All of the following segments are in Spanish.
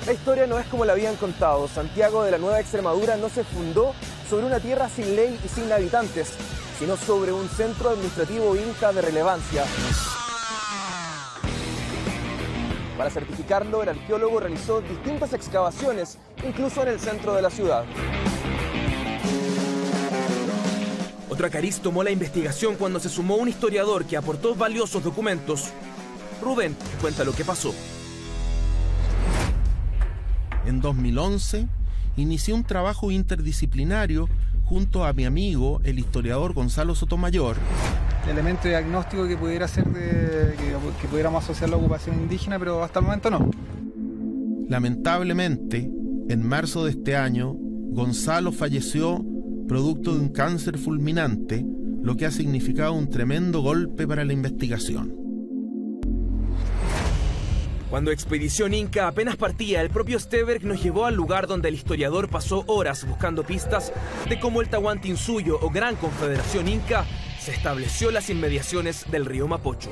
La historia no es como la habían contado. Santiago de la Nueva Extremadura no se fundó sobre una tierra sin ley y sin habitantes, sino sobre un centro administrativo inca de relevancia. Para certificarlo, el arqueólogo realizó distintas excavaciones, incluso en el centro de la ciudad. Otro acariz tomó la investigación cuando se sumó un historiador que aportó valiosos documentos. Rubén cuenta lo que pasó. En 2011, inicié un trabajo interdisciplinario junto a mi amigo, el historiador Gonzalo Sotomayor. Elemento diagnóstico que pudiera ser que pudiéramos asociar la ocupación indígena, pero hasta el momento no. Lamentablemente, en marzo de este año, Gonzalo falleció producto de un cáncer fulminante, lo que ha significado un tremendo golpe para la investigación. Cuando Expedición Inca apenas partía, el propio Steberg nos llevó al lugar donde el historiador pasó horas buscando pistas de cómo el Tahuantinsuyo o Gran Confederación Inca se estableció en las inmediaciones del río Mapocho.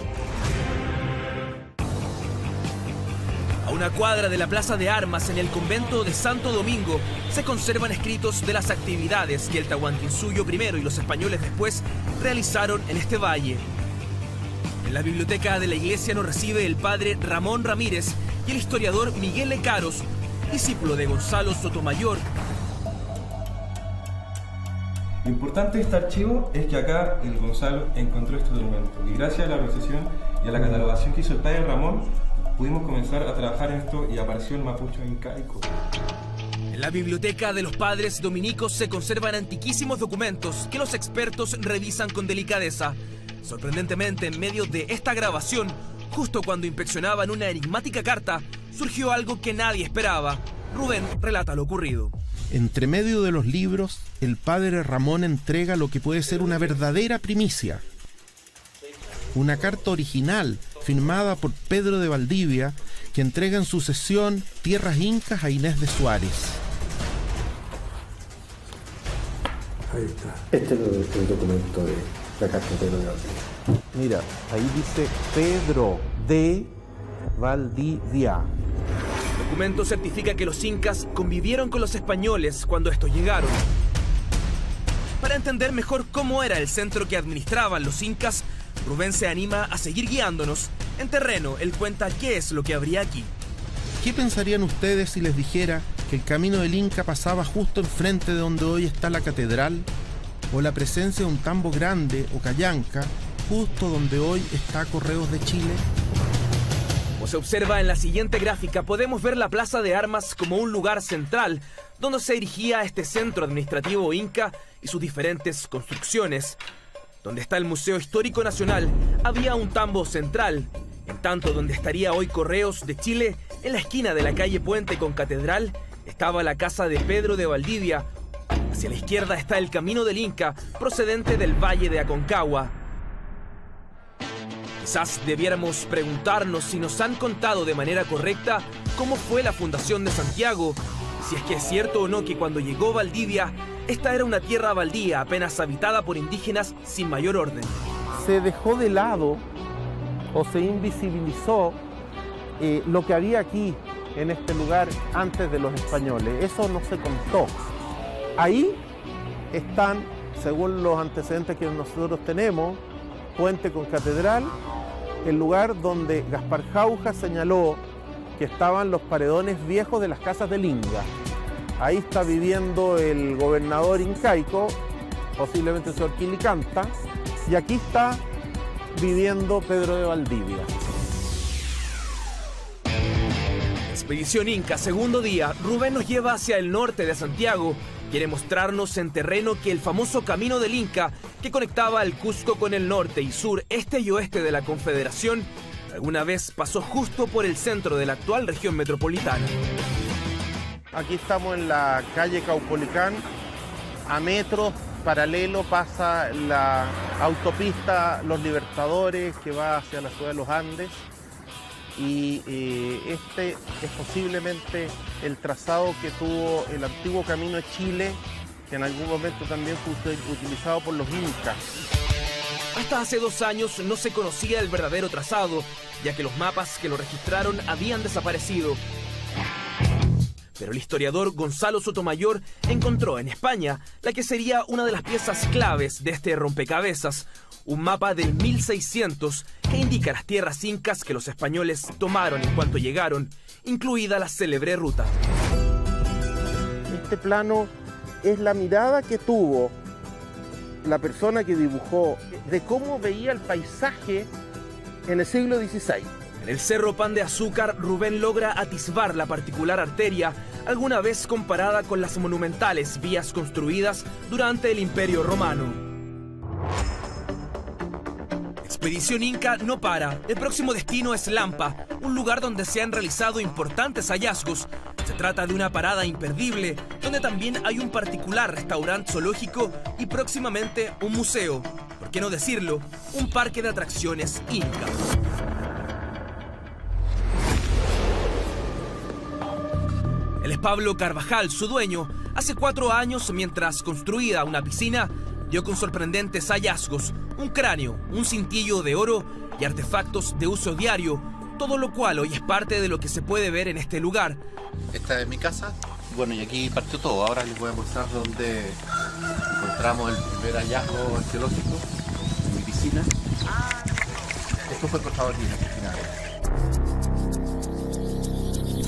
A una cuadra de la Plaza de Armas, en el convento de Santo Domingo, se conservan escritos de las actividades que el Tahuantinsuyo primero y los españoles después realizaron en este valle. En la biblioteca de la iglesia nos recibe el padre Ramón Ramírez y el historiador Miguel Lecaros, discípulo de Gonzalo Sotomayor. Lo importante de este archivo es que acá el Gonzalo encontró este documento y gracias a la organización y a la catalogación que hizo el padre Ramón pudimos comenzar a trabajar en esto y apareció el mapuche incaico. En la biblioteca de los padres dominicos se conservan antiquísimos documentos que los expertos revisan con delicadeza. Sorprendentemente, en medio de esta grabación, justo cuando inspeccionaban una enigmática carta, surgió algo que nadie esperaba. Rubén relata lo ocurrido. Entre medio de los libros, el padre Ramón entrega lo que puede ser una verdadera primicia. Una carta original, firmada por Pedro de Valdivia, que entrega en sucesión tierras incas a Inés de Suárez. Ahí está. Este es el documento de la carta de Pedro de Valdivia. Mira, ahí dice Pedro de Valdivia. El documento certifica que los incas convivieron con los españoles cuando estos llegaron. Para entender mejor cómo era el centro que administraban los incas, Rubén se anima a seguir guiándonos. En terreno, él cuenta qué es lo que habría aquí. ¿Qué pensarían ustedes si les dijera que el camino del Inca pasaba justo enfrente de donde hoy está la catedral? ¿O la presencia de un tambo grande o callanca justo donde hoy está Correos de Chile? Como se observa en la siguiente gráfica, podemos ver la Plaza de Armas como un lugar central donde se erigía este centro administrativo inca y sus diferentes construcciones. Donde está el Museo Histórico Nacional, había un tambo central. En tanto, donde estaría hoy Correos de Chile, en la esquina de la calle Puente con Catedral, estaba la casa de Pedro de Valdivia. Hacia la izquierda está el Camino del Inca, procedente del Valle de Aconcagua. Quizás debiéramos preguntarnos si nos han contado de manera correcta cómo fue la fundación de Santiago, si es que es cierto o no que cuando llegó Valdivia, esta era una tierra baldía apenas habitada por indígenas sin mayor orden. Se dejó de lado o se invisibilizó lo que había aquí en este lugar antes de los españoles. Eso no se contó. Ahí están, según los antecedentes que nosotros tenemos, Puente con Catedral, el lugar donde Gaspar Jauja señaló que estaban los paredones viejos de las casas del Inga. Ahí está viviendo el gobernador incaico, posiblemente el señor Quilicanta, y aquí está viviendo Pedro de Valdivia. Expedición Inca, segundo día. Rubén nos lleva hacia el norte de Santiago. Quiere mostrarnos en terreno que el famoso Camino del Inca, que conectaba el Cusco con el norte y sur, este y oeste de la Confederación, alguna vez pasó justo por el centro de la actual región metropolitana. Aquí estamos en la calle Caupolicán. A metros paralelo pasa la autopista Los Libertadores, que va hacia la ciudad de los Andes. Y este es posiblemente el trazado que tuvo el antiguo Camino de Chile, que en algún momento también fue utilizado por los incas. Hasta hace 2 años no se conocía el verdadero trazado, ya que los mapas que lo registraron habían desaparecido. pero el historiador Gonzalo Sotomayor encontró en España la que sería una de las piezas claves de este rompecabezas, un mapa del 1600 que indica las tierras incas que los españoles tomaron en cuanto llegaron, incluida la célebre ruta. Este plano es la mirada que tuvo la persona que dibujó de cómo veía el paisaje en el siglo XVI. En el Cerro Pan de Azúcar, Rubén logra atisbar la particular arteria, alguna vez comparada con las monumentales vías construidas durante el Imperio Romano. Expedición Inca no para. El próximo destino es Lampa, un lugar donde se han realizado importantes hallazgos. Se trata de una parada imperdible, donde también hay un particular restaurante zoológico y próximamente un museo. ¿Por qué no decirlo? Un parque de atracciones Inca. Él es Pablo Carvajal, su dueño. Hace 4 años, mientras construía una piscina, dio con sorprendentes hallazgos. Un cráneo, un cintillo de oro y artefactos de uso diario. Todo lo cual hoy es parte de lo que se puede ver en este lugar. Esta es mi casa. Bueno, y aquí partió todo. Ahora les voy a mostrar dónde encontramos el primer hallazgo arqueológico, en mi piscina. Esto fue encontrado aquí en la piscina.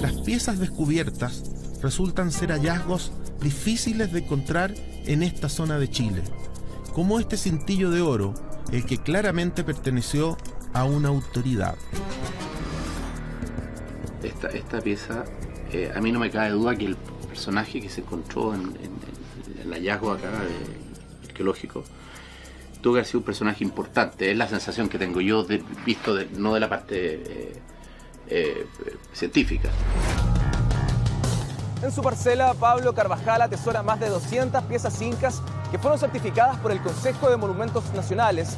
Las piezas descubiertas resultan ser hallazgos difíciles de encontrar en esta zona de Chile, como este cintillo de oro, el que claramente perteneció a una autoridad. Esta pieza, a mí no me cabe duda que el personaje que se encontró en el hallazgo acá arqueológico tuvo que haber sido un personaje importante. Es la sensación que tengo yo, no de la parte científica. En su parcela, Pablo Carvajal atesora más de 200 piezas incas que fueron certificadas por el Consejo de Monumentos Nacionales.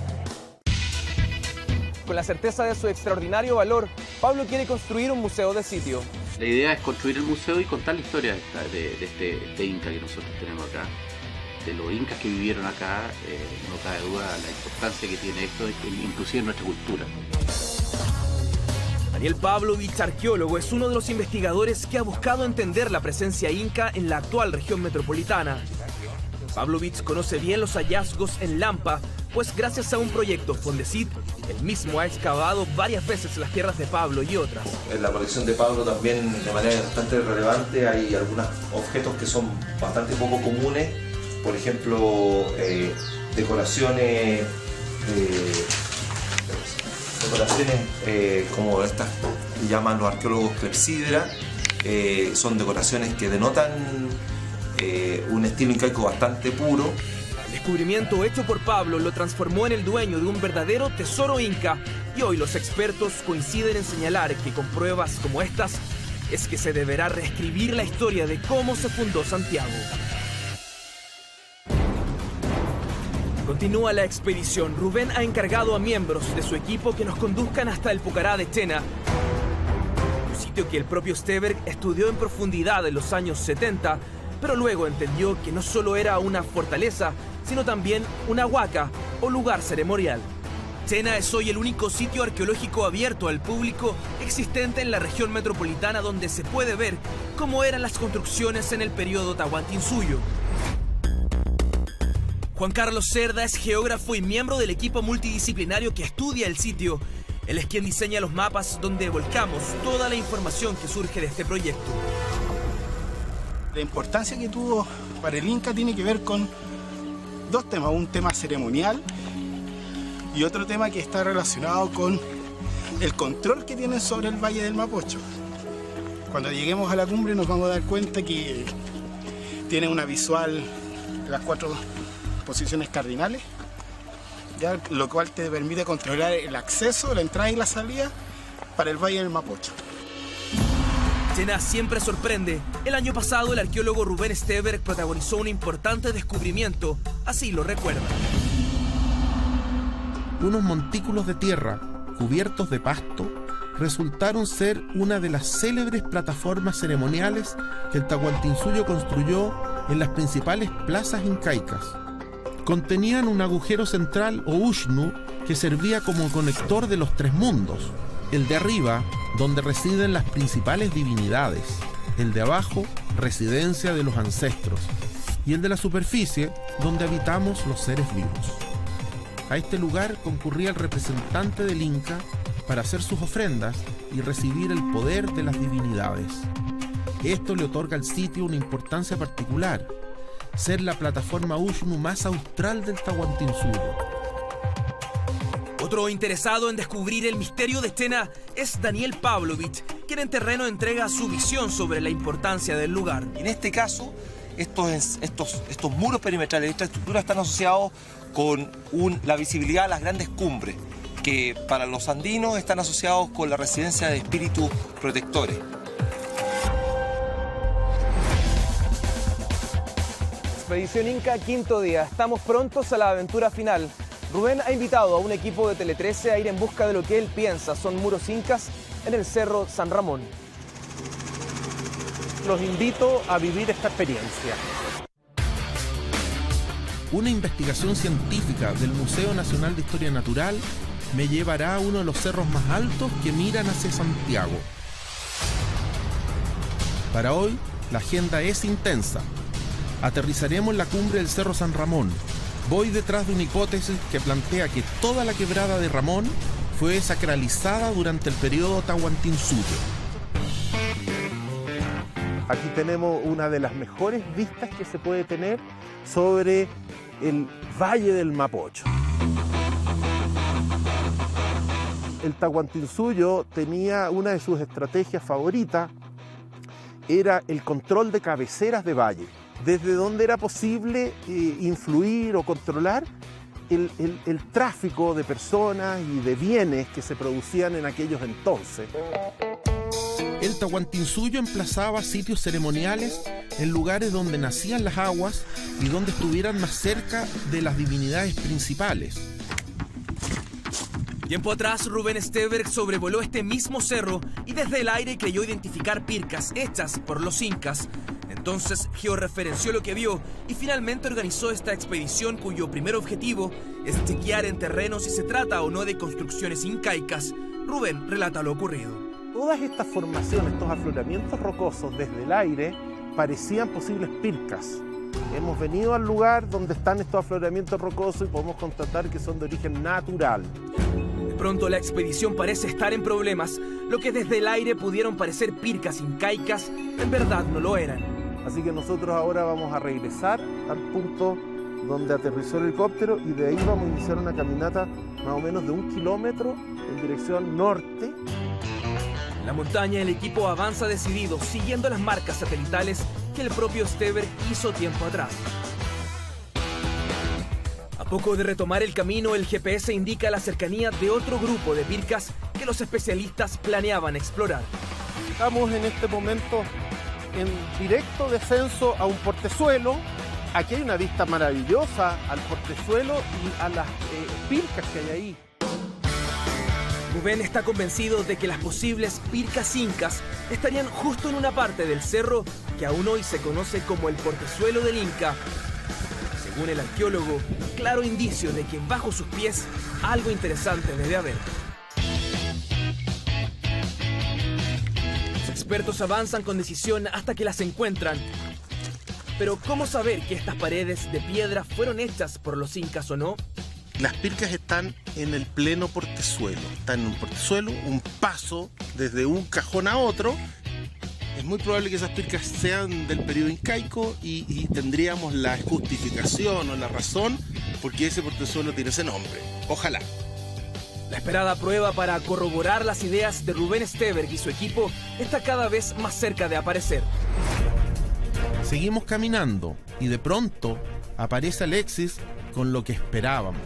Con la certeza de su extraordinario valor, Pablo quiere construir un museo de sitio. La idea es construir el museo y contar la historia de este inca que nosotros tenemos acá, de los incas que vivieron acá. No cabe duda la importancia que tiene esto, inclusive en nuestra cultura. Daniel Pavlovich, arqueólogo, es uno de los investigadores que ha buscado entender la presencia inca en la actual región metropolitana. Pavlovich conoce bien los hallazgos en Lampa, pues gracias a un proyecto Fondesit, él mismo ha excavado varias veces las tierras de Pablo y otras. En la colección de Pablo también, de manera bastante relevante, hay algunos objetos que son bastante poco comunes. Por ejemplo, decoraciones como estas que llaman los arqueólogos clepsidra. Son decoraciones que denotan un estilo incaico bastante puro. El descubrimiento hecho por Pablo lo transformó en el dueño de un verdadero tesoro inca, y hoy los expertos coinciden en señalar que con pruebas como estas es que se deberá reescribir la historia de cómo se fundó Santiago. Continúa la expedición. Rubén ha encargado a miembros de su equipo que nos conduzcan hasta el Pucará de Tena, un sitio que el propio Steberg estudió en profundidad en los años 70, pero luego entendió que no solo era una fortaleza, sino también una huaca o lugar ceremonial. Tena es hoy el único sitio arqueológico abierto al público existente en la región metropolitana, donde se puede ver cómo eran las construcciones en el periodo Tahuantinsuyo. Juan Carlos Cerda es geógrafo y miembro del equipo multidisciplinario que estudia el sitio. Él es quien diseña los mapas donde volcamos toda la información que surge de este proyecto. La importancia que tuvo para el Inca tiene que ver con dos temas, un tema ceremonial y otro tema que está relacionado con el control que tienen sobre el Valle del Mapocho. Cuando lleguemos a la cumbre nos vamos a dar cuenta que tiene una visual de las 4 posiciones cardinales, ya, lo cual te permite controlar el acceso, la entrada y la salida para el Valle del Mapocho. Tena siempre sorprende. El año pasado el arqueólogo Rubén Steberg protagonizó un importante descubrimiento, así lo recuerda. Unos montículos de tierra cubiertos de pasto resultaron ser una de las célebres plataformas ceremoniales que el Tahuantinsuyo construyó en las principales plazas incaicas. Contenían un agujero central o ushnu que servía como conector de los 3 mundos, el de arriba, donde residen las principales divinidades, el de abajo, residencia de los ancestros, y el de la superficie, donde habitamos los seres vivos. A este lugar concurría el representante del Inca para hacer sus ofrendas y recibir el poder de las divinidades. Esto le otorga al sitio una importancia particular, ser la plataforma Uxnu más austral del Tahuantinsuyo. Otro interesado en descubrir el misterio de Tena es Daniel Pavlovich, quien en terreno entrega su visión sobre la importancia del lugar. En este caso, estos muros perimetrales, estas estructuras están asociados con la visibilidad a las grandes cumbres, que para los andinos están asociados con la residencia de espíritus protectores. Expedición Inca, quinto día. Estamos prontos a la aventura final. Rubén ha invitado a un equipo de Tele 13 a ir en busca de lo que él piensa son muros incas en el Cerro San Ramón. Los invito a vivir esta experiencia. Una investigación científica del Museo Nacional de Historia Natural me llevará a uno de los cerros más altos que miran hacia Santiago. Para hoy, la agenda es intensa. Aterrizaremos en la cumbre del Cerro San Ramón. Voy detrás de una hipótesis que plantea que toda la quebrada de Ramón fue sacralizada durante el periodo Tahuantinsuyo. Aquí tenemos una de las mejores vistas que se puede tener sobre el Valle del Mapocho. El Tahuantinsuyo tenía una de sus estrategias favoritas, era el control de cabeceras de valle, desde donde era posible influir o controlar el tráfico de personas y de bienes que se producían en aquellos entonces. El Tahuantinsuyo emplazaba sitios ceremoniales en lugares donde nacían las aguas y donde estuvieran más cerca de las divinidades principales. Tiempo atrás, Rubén Steberg sobrevoló este mismo cerro y desde el aire creyó identificar pircas hechas por los incas. Entonces georreferenció lo que vio y finalmente organizó esta expedición cuyo primer objetivo es chequear en terreno si se trata o no de construcciones incaicas. Rubén relata lo ocurrido. Todas estas formaciones, estos afloramientos rocosos desde el aire parecían posibles pircas. Hemos venido al lugar donde están estos afloramientos rocosos y podemos constatar que son de origen natural. De pronto la expedición parece estar en problemas. Lo que desde el aire pudieron parecer pircas incaicas, en verdad no lo eran. Así que nosotros ahora vamos a regresar al punto donde aterrizó el helicóptero y de ahí vamos a iniciar una caminata más o menos de 1 kilómetro en dirección norte. En la montaña el equipo avanza decidido, siguiendo las marcas satelitales que el propio Steberg hizo tiempo atrás. A poco de retomar el camino, el GPS indica la cercanía de otro grupo de pircas que los especialistas planeaban explorar. Estamos en este momento en directo descenso a un portezuelo. Aquí hay una vista maravillosa al portezuelo y a las pircas que hay ahí. Rubén está convencido de que las posibles pircas incas estarían justo en una parte del cerro que aún hoy se conoce como el portezuelo del Inca. Según el arqueólogo, claro indicio de que bajo sus pies algo interesante debe haber. Los expertos avanzan con decisión hasta que las encuentran. Pero ¿cómo saber que estas paredes de piedra fueron hechas por los incas o no? Las pircas están en el pleno portezuelo. Están en un portezuelo, un paso desde un cajón a otro. Es muy probable que esas pircas sean del periodo incaico y tendríamos la justificación o la razón por qué ese portezuelo tiene ese nombre. Ojalá. La esperada prueba para corroborar las ideas de Rubén Steberg y su equipo está cada vez más cerca de aparecer. Seguimos caminando y de pronto aparece Alexis con lo que esperábamos.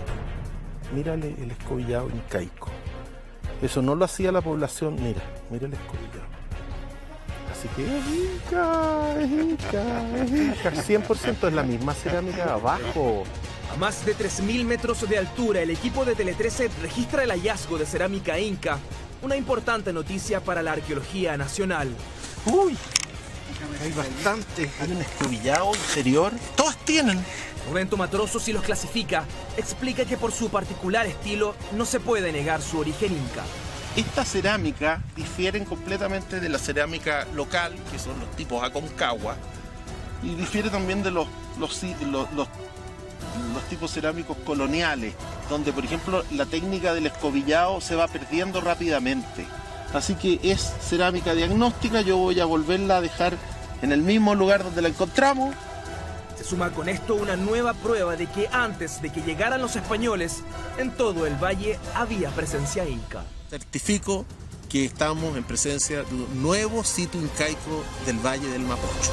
Mírale el escobillado incaico. Eso no lo hacía la población. Mira el escobillado. Así que es Inca. 100% es la misma cerámica de abajo. A más de 3.000 metros de altura, el equipo de Tele 13 registra el hallazgo de cerámica inca. Una importante noticia para la arqueología nacional. ¡Uy! Hay bastante. Hay un escobillado interior. Todas tienen. Rubén toma trozos y los clasifica. Explica que por su particular estilo no se puede negar su origen inca. Esta cerámica difiere completamente de la cerámica local, que son los tipos Aconcagua, y difiere también de los tipos cerámicos coloniales, donde por ejemplo la técnica del escobillado se va perdiendo rápidamente. Así que es cerámica diagnóstica, yo voy a volverla a dejar en el mismo lugar donde la encontramos. Se suma con esto una nueva prueba de que antes de que llegaran los españoles, en todo el valle había presencia inca. Certifico que estamos en presencia de un nuevo sitio incaico del Valle del Mapocho.